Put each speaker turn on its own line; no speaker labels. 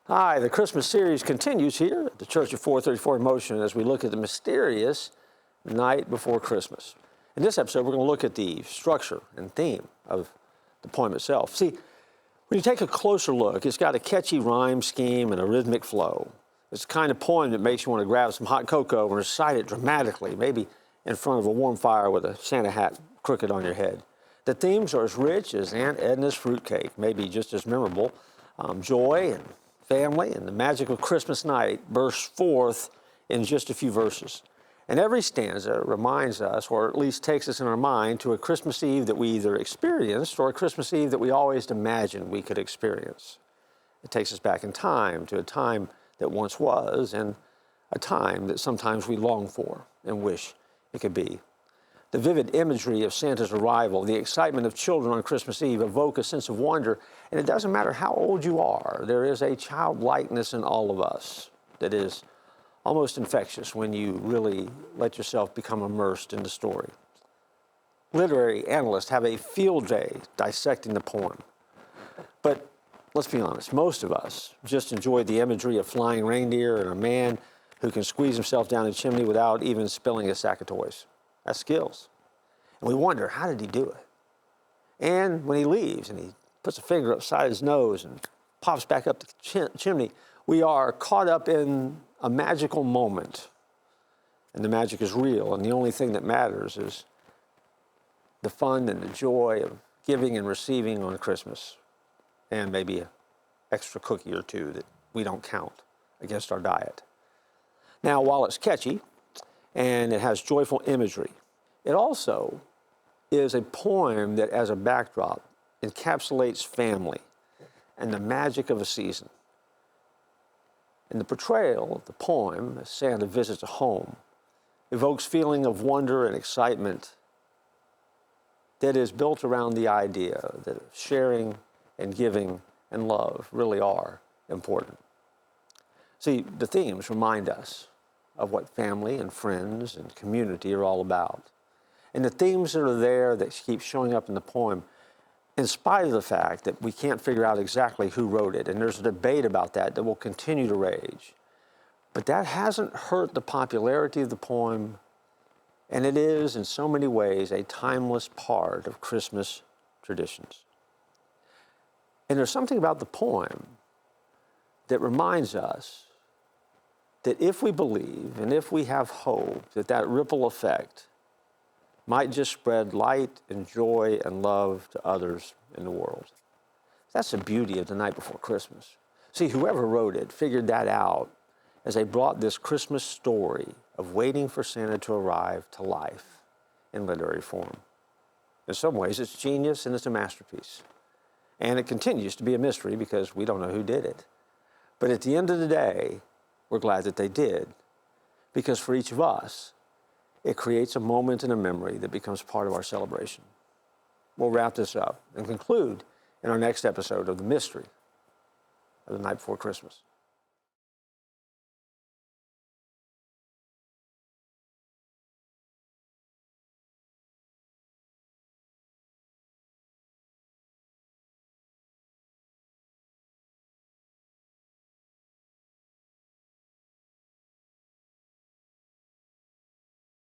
Hi, the Christmas series continues here at the Church of 434 in Motion as we look at the mysterious night before Christmas. In this episode, we're going to look at the structure and theme of the poem itself. See, when you take a closer look, it's got a catchy rhyme scheme and a rhythmic flow. It's the kind of poem that makes you want to grab some hot cocoa and recite it dramatically, maybe in front of a warm fire with a Santa hat crooked on your head. The themes are as rich as Aunt Edna's fruitcake, maybe just as memorable. Joy and family and the magic of Christmas night bursts forth in just a few verses. And every stanza reminds us, or at least takes us in our mind, to a Christmas Eve that we either experienced or a Christmas Eve that we always imagined we could experience. It takes us back in time to a time that once was and a time that sometimes we long for and wish it could be. The vivid imagery of Santa's arrival, the excitement of children on Christmas Eve evoke a sense of wonder, and it doesn't matter how old you are, there is a childlikeness in all of us that is almost infectious when you really let yourself become immersed in the story. Literary analysts have a field day dissecting the poem, but let's be honest, most of us just enjoy the imagery of flying reindeer and a man who can squeeze himself down a chimney without even spilling a sack of toys. That's skills. And we wonder, how did he do it? And when he leaves and he puts a finger upside his nose and pops back up the chimney, we are caught up in a magical moment. And the magic is real, and the only thing that matters is the fun and the joy of giving and receiving on Christmas, and maybe an extra cookie or two that we don't count against our diet. Now, while it's catchy, and it has joyful imagery, it also is a poem that, as a backdrop, encapsulates family and the magic of a season. And the portrayal of the poem, as Santa visits a home, evokes feeling of wonder and excitement that is built around the idea that sharing and giving and love really are important. See, the themes remind us of what family and friends and community are all about. And the themes that are there that keep showing up in the poem, in spite of the fact that we can't figure out exactly who wrote it, and there's a debate about that that will continue to rage. But that hasn't hurt the popularity of the poem, and it is, in so many ways, a timeless part of Christmas traditions. And there's something about the poem that reminds us that if we believe and if we have hope, that ripple effect might just spread light and joy and love to others in the world. That's the beauty of the night before Christmas. See, whoever wrote it figured that out as they brought this Christmas story of waiting for Santa to arrive to life in literary form. In some ways, it's genius and it's a masterpiece. And it continues to be a mystery because we don't know who did it. But at the end of the day, we're glad that they did, because for each of us, it creates a moment and a memory that becomes part of our celebration. We'll wrap this up and conclude in our next episode of The Mystery of the Night Before Christmas.